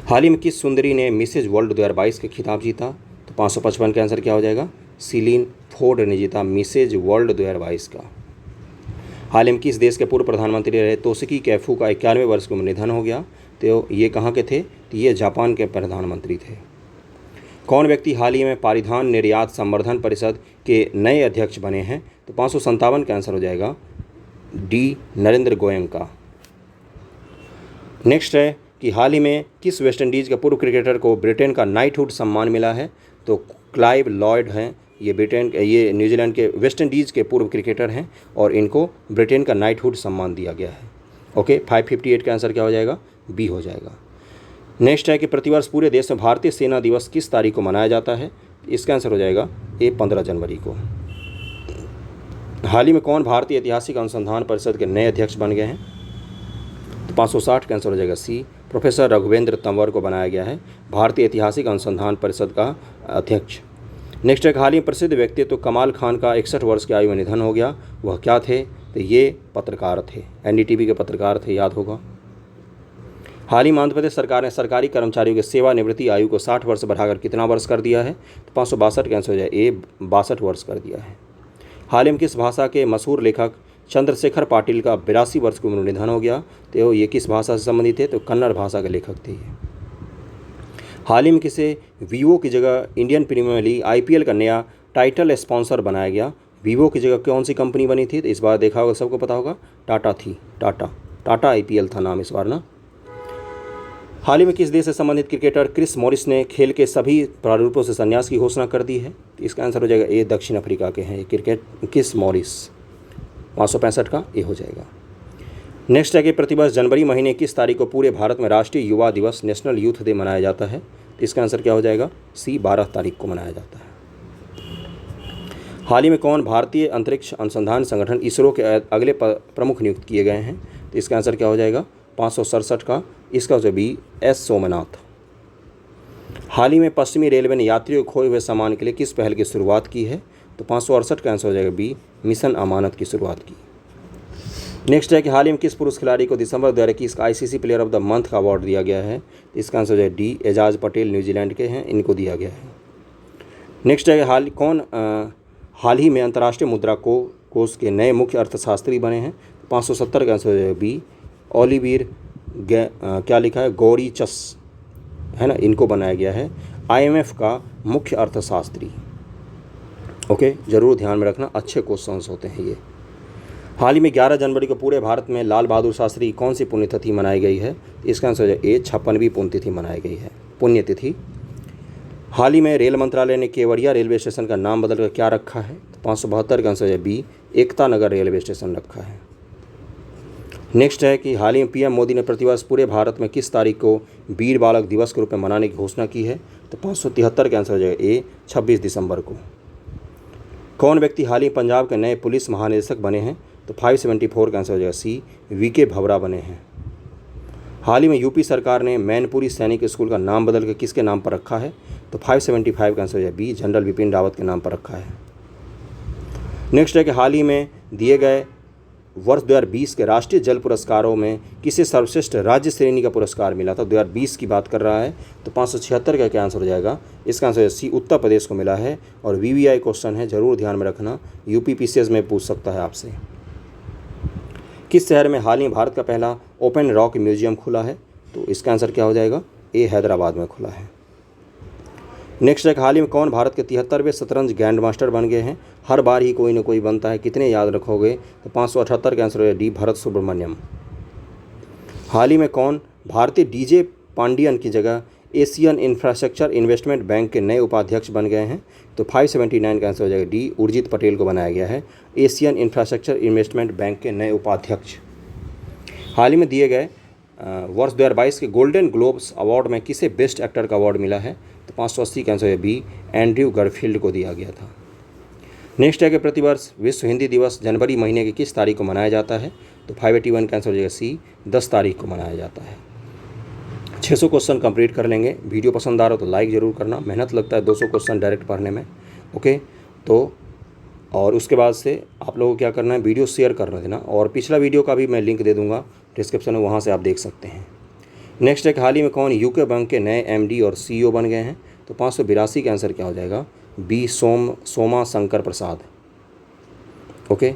हाल ही में किस सुंदरी ने मिसेज वर्ल्ड 2022 के खिताब जीता? तो 555 का आंसर क्या हो जाएगा? सीलिन फोर्ड ने जीता मिसेज वर्ल्ड 2022 का। हाल ही में किस देश के पूर्व प्रधानमंत्री रहे तोशिकी कैफू का 91वें वर्ष में निधन हो गया? तो ये कहाँ के थे? तो ये जापान के प्रधानमंत्री थे। कौन व्यक्ति हाल ही में परिधान निर्यात संवर्धन परिषद के नए अध्यक्ष बने हैं? तो 557 का आंसर हो जाएगा डी नरेंद्र गोयनका। नेक्स्ट है कि हाल ही में किस वेस्ट इंडीज़ के पूर्व क्रिकेटर को ब्रिटेन का नाइटहुड सम्मान मिला है? तो क्लाइव लॉयड हैं, ये न्यूजीलैंड के वेस्ट इंडीज़ के पूर्व क्रिकेटर हैं और इनको ब्रिटेन का नाइटहुड सम्मान दिया गया है। ओके, 558 का आंसर क्या हो जाएगा? बी हो जाएगा। नेक्स्ट है कि प्रतिवर्ष पूरे देश में भारतीय सेना दिवस किस तारीख को मनाया जाता है? इसका आंसर हो जाएगा ए 15 जनवरी को। हाल ही में कौन भारतीय ऐतिहासिक अनुसंधान परिषद के नए अध्यक्ष बन गए हैं? तो 560 का आंसर हो जाएगा सी, प्रोफेसर रघुवेंद्र तंवर को बनाया गया है भारतीय ऐतिहासिक अनुसंधान परिषद का अध्यक्ष। नेक्स्ट है हाल ही में प्रसिद्ध व्यक्तित्व कमाल खान का 61 वर्ष की आयु में निधन हो गया। वह क्या थे? तो ये पत्रकार थे, एनडीटीवी के पत्रकार थे, याद होगा। हाल ही में आंध्र प्रदेश सरकार ने सरकारी कर्मचारियों की सेवानिवृत्ति आयु को 60 वर्ष बढ़ाकर कितना वर्ष कर दिया है? तो 562 का आंसर हो जाए ए 62 वर्ष कर दिया है। हाल ही में किस भाषा के मशहूर लेखक चंद्रशेखर पाटिल का 82 वर्ष की उम्र में निधन हो गया? तो ये किस भाषा से संबंधित थे? तो कन्नड़ भाषा के लेखक थे ये। हाल ही में किसे वीवो की जगह इंडियन प्रीमियर लीग आईपीएल का नया टाइटल स्पॉन्सर बनाया गया? वीवो की जगह कौन सी कंपनी बनी थी? तो इस बार देखा होगा, सबको पता होगा, टाटा थी। टाटा आईपीएल था नाम इस बार ना। हाल ही में किस देश से संबंधित क्रिकेटर क्रिस मॉरिस ने खेल के सभी प्रारूपों से संन्यास की घोषणा कर दी है? इसका आंसर हो जाएगा ए दक्षिण अफ्रीका के हैं क्रिकेट क्रिस मॉरिस। 565 का ए हो जाएगा। नेक्स्ट है कि प्रतिवर्ष जनवरी महीने किस तारीख को पूरे भारत में राष्ट्रीय युवा दिवस नेशनल यूथ डे मनाया जाता है? तो इसका आंसर क्या हो जाएगा? सी 12 तारीख को मनाया जाता है। हाल ही में कौन भारतीय अंतरिक्ष अनुसंधान संगठन इसरो के अगले प्रमुख नियुक्त किए गए हैं? तो इसका आंसर क्या हो जाएगा? 567 का, इसका हो बी एस सोमनाथ। हाल ही में पश्चिमी रेलवे ने यात्रियों को खोए हुए सामान के लिए किस पहल की शुरुआत की है? तो 568 का आंसर हो जाएगा बी मिशन अमानत की शुरुआत की। नेक्स्ट है कि हाल ही में किस पुरुष खिलाड़ी को दिसंबर 2021 का ICC player of the month का अवार्ड दिया गया है? इसका आंसर हो जाए डी एजाज पटेल, न्यूजीलैंड के हैं, इनको दिया गया है। नेक्स्ट है कि हाल ही में अंतर्राष्ट्रीय मुद्रा कोष के नए मुख्य अर्थशास्त्री बने हैं? 570 का आंसर हो जाएगा बी ओलिवियर क्या लिखा है गौरीचस, है ना, इनको बनाया गया है आईएमएफ का मुख्य अर्थशास्त्री। ओके, ज़रूर ध्यान में रखना, अच्छे क्वेश्चंस होते हैं ये। हाल ही में 11 जनवरी को पूरे भारत में लाल बहादुर शास्त्री कौन सी पुण्यतिथि मनाई गई है? इसका आंसर है ए 56वीं पुण्यतिथि मनाई गई है, पुण्यतिथि। हाल ही में रेल मंत्रालय ने केवड़िया रेलवे स्टेशन का नाम बदलकर क्या रखा है? तो 572 का आंसर है B Ekta Nagar railway station रखा है। नेक्स्ट है कि हाल ही में पीएम मोदी ने प्रतिवर्ष पूरे भारत में किस तारीख को वीर बालक दिवस के रूप में मनाने की घोषणा की है? तो 573 का आंसर हो जाएगा ए 26 दिसंबर को। कौन व्यक्ति हाल ही पंजाब के नए पुलिस महानिदेशक बने हैं? तो 574 का आंसर हो जाएगा सी वीके भवरा बने हैं। हाल ही में यूपी सरकार ने मैनपुरी सैनिक स्कूल का नाम बदल कर किसके नाम पर रखा है? तो 575 का आंसर हो जाएगा बी जनरल बिपिन रावत के नाम पर रखा है। नेक्स्ट है कि हाल ही में दिए गए वर्ष 2020 के राष्ट्रीय जल पुरस्कारों में किसे सर्वश्रेष्ठ राज्य श्रेणी का पुरस्कार मिला था? 2020 की बात कर रहा है, तो 576 का क्या आंसर हो जाएगा? इसका आंसर सी उत्तर प्रदेश को मिला है और वीवीआई क्वेश्चन है, जरूर ध्यान में रखना, यूपीपीसीएस में पूछ सकता है आपसे। किस शहर में हाल ही भारत का पहला ओपन रॉक म्यूजियम खुला है? तो इसका आंसर क्या हो जाएगा? ए हैदराबाद में खुला है। नेक्स्ट है हाल ही में कौन भारत के 73वें शतरंज ग्रैंड मास्टर बन गए हैं? हर बार ही कोई ना कोई बनता है, कितने याद रखोगे? तो 578 का आंसर है डी भरत सुब्रमण्यम। हाल ही में कौन भारतीय डीजे पांडियन की जगह एशियन इंफ्रास्ट्रक्चर इन्वेस्टमेंट बैंक के नए उपाध्यक्ष बन गए हैं? तो 579 का आंसर हो जाएगा डी उर्जित पटेल को बनाया गया है एशियन इंफ्रास्ट्रक्चर इन्वेस्टमेंट बैंक के नए उपाध्यक्ष। हाल ही में दिए गए वर्ष 2022 के गोल्डन ग्लोब्स अवार्ड में किसे बेस्ट एक्टर का अवार्ड मिला है? तो 580 का आंसर है बी एंड्रयू गारफील्ड को दिया गया था। नेक्स्ट है कि प्रतिवर्ष विश्व हिंदी दिवस जनवरी महीने की किस तारीख को मनाया जाता है? तो 581 का आंसर हो जाएगा सी 10 तारीख को मनाया जाता है। 600 क्वेश्चन कंप्लीट कर लेंगे। वीडियो पसंद आ रहा हो तो लाइक ज़रूर करना, मेहनत लगता है 200 क्वेश्चन डायरेक्ट पढ़ने में। ओके, तो और उसके बाद से आप लोगों को क्या करना है, वीडियो शेयर करना देना, और पिछला वीडियो का भी मैं लिंक दे दूंगा डिस्क्रिप्शन में, वहाँ से आप देख सकते हैं। नेक्स्ट है कि हाल ही में कौन यूके बैंक के नए एमडी और सीईओ बन गए हैं? तो 582 का आंसर क्या हो जाएगा? बी सोमा शंकर प्रसाद। ओके।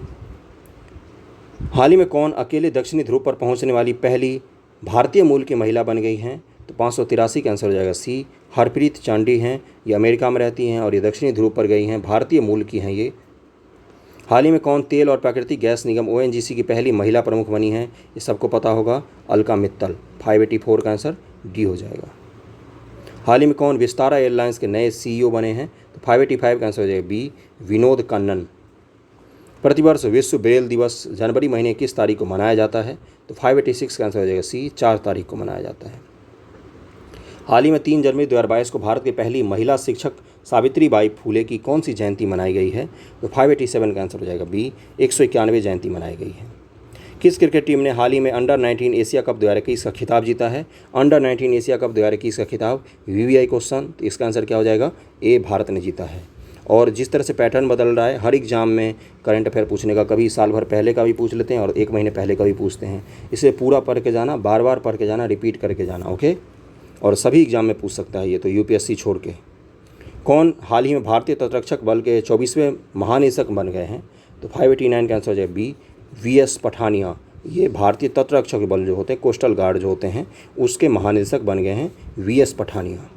हाल ही में कौन अकेले दक्षिणी ध्रुव पर पहुंचने वाली पहली भारतीय मूल की महिला बन गई हैं? तो 583 का आंसर हो जाएगा सी हरप्रीत चांडी हैं। ये अमेरिका में रहती हैं और ये दक्षिणी ध्रुव पर गई हैं, भारतीय मूल की हैं ये। हाल ही में कौन तेल और प्राकृतिक गैस निगम ओएनजीसी की पहली महिला प्रमुख बनी हैं? ये सबको पता होगा, अलका मित्तल। 584 का आंसर डी हो जाएगा। हाल ही में कौन विस्तारा एयरलाइंस के नए सीईओ बने हैं? तो 585 का आंसर हो जाएगा बी विनोद कन्नन। प्रतिवर्ष विश्व ब्रेल दिवस जनवरी महीने किस तारीख को मनाया जाता है? तो 586 का आंसर हो जाएगा सी 4 तारीख को मनाया जाता है। हाल ही में 3 जनवरी 2022 को भारत की पहली महिला शिक्षक सावित्रीबाई फूले की कौन सी जयंती मनाई गई है? तो 587 का आंसर हो जाएगा बी 191 जयंती मनाई गई है। किस क्रिकेट टीम ने हाल ही में अंडर 19 एशिया कप 2021 का खिताब जीता है? अंडर 19 एशिया कप 2021 का खिताब वीवीआई क्वेश्चन, तो इसका आंसर क्या हो जाएगा? ए भारत ने जीता है। और जिस तरह से पैटर्न बदल रहा है, हर एग्जाम में करंट अफेयर पूछने का, कभी साल भर पहले का भी पूछ लेते हैं और 1 महीने पहले का भी पूछते हैं। इसे पूरा पढ़ के जाना, बार बार पढ़ के जाना, रिपीट करके जाना। ओके। और सभी एग्जाम में पूछ सकता है ये, तो यूपीएससी छोड़ के। कौन हाल ही में भारतीय तटरक्षक बल के 24वें महानिदेशक बन गए हैं? तो 589 का आंसर हो जाए बी वीएस पठानिया। ये भारतीय तटरक्षक बल जो होते हैं, कोस्टल गार्ड जो होते हैं, उसके महानिदेशक बन गए हैं वीएस पठानिया।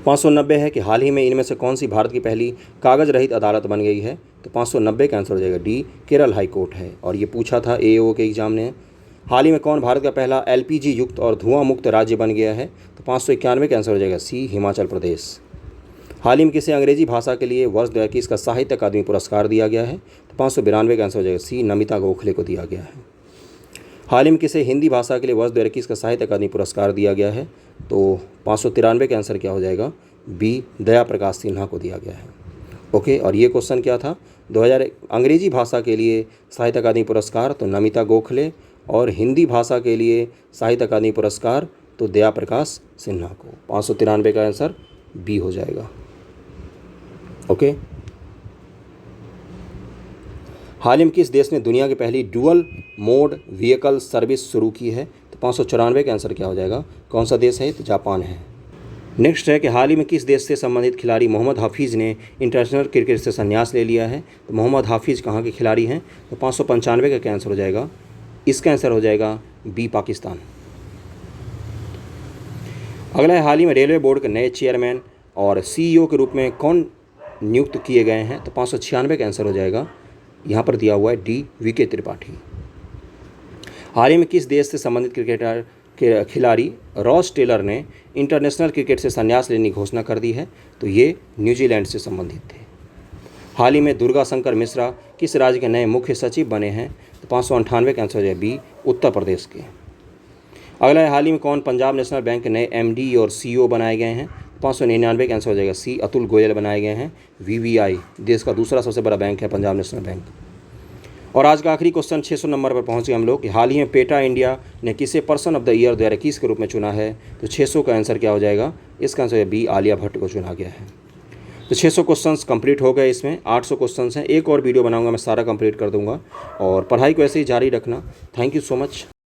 590 है कि हाल ही में इनमें से कौन सी भारत की पहली कागज़ रहित अदालत बन गई है? तो 590 का आंसर हो जाएगा डी केरल हाई कोर्ट है, और ये पूछा था एओ के एग्जाम ने। हाल ही में कौन भारत का पहला एलपीजी युक्त और धुआं मुक्त राज्य बन गया है? तो 591 का आंसर हो जाएगा सी हिमाचल प्रदेश। हाल ही में किसे अंग्रेजी भाषा के लिए वर्ष 2021 का साहित्य अकादमी पुरस्कार दिया गया है? तो 592 का आंसर हो जाएगा सी नमिता गोखले को दिया गया है। हाल ही में किसे हिंदी भाषा के लिए वर्ष 2021 का साहित्य अकादमी पुरस्कार दिया गया है? तो 593 का आंसर क्या हो जाएगा? बी दया प्रकाश सिन्हा को दिया गया है। ओके। और ये क्वेश्चन क्या था? 2000 अंग्रेजी भाषा के लिए साहित्य अकादमी पुरस्कार तो नमिता गोखले, और हिंदी भाषा के लिए साहित्य अकादमी पुरस्कार तो दया प्रकाश सिन्हा को। 593 का आंसर बी हो जाएगा। ओके। हाल ही में किस देश ने दुनिया की पहली डुअल मोड व्हीकल सर्विस शुरू की है? तो 594 का आंसर क्या हो जाएगा? कौन सा देश है? तो जापान है। नेक्स्ट है कि हाल ही में किस देश से संबंधित खिलाड़ी मोहम्मद हाफिज़ ने इंटरनेशनल क्रिकेट से संन्यास ले लिया है? तो मोहम्मद हाफिज़ कहाँ के खिलाड़ी हैं? तो 595 का क्या आंसर हो जाएगा? इसका आंसर हो जाएगा बी पाकिस्तान। अगला है, हाल ही में रेलवे बोर्ड के नए चेयरमैन और सीईओ के रूप में कौन नियुक्त किए गए हैं? तो 596 का आंसर हो जाएगा, यहाँ पर दिया हुआ है डी वीके त्रिपाठी। हाल ही में किस देश से संबंधित क्रिकेटर के खिलाड़ी रॉस टेलर ने इंटरनेशनल क्रिकेट से संन्यास लेने की घोषणा कर दी है? तो ये न्यूजीलैंड से संबंधित थे। हाल ही में दुर्गा शंकर मिश्रा किस राज्य के नए मुख्य सचिव बने हैं? तो 598 का आंसर हो जाए बी उत्तर प्रदेश के। अगला है, हाल ही में कौन पंजाब नेशनल बैंक के नए एमडी और सीईओ बनाए गए हैं? 599 का आंसर हो जाएगा सी अतुल गोयल बनाए गए हैं। वीवीआई देश का दूसरा सबसे बड़ा बैंक है पंजाब नेशनल बैंक। और आज का आखिरी क्वेश्चन 600 नंबर पर पहुंच गए हम लोग कि हाल ही में पेटा इंडिया ने किसे पर्सन ऑफ द ईयर 2021 के रूप में चुना है? तो 600 का आंसर क्या हो जाएगा? इसका आंसर बी आलिया भट्ट को चुना गया है। तो 600 क्वेश्चंस कंप्लीट हो गए। इसमें 800 क्वेश्चंस हैं। एक और वीडियो बनाऊंगा, मैं सारा कंप्लीट कर दूंगा। और पढ़ाई को ऐसे ही जारी रखना। Thank you so much.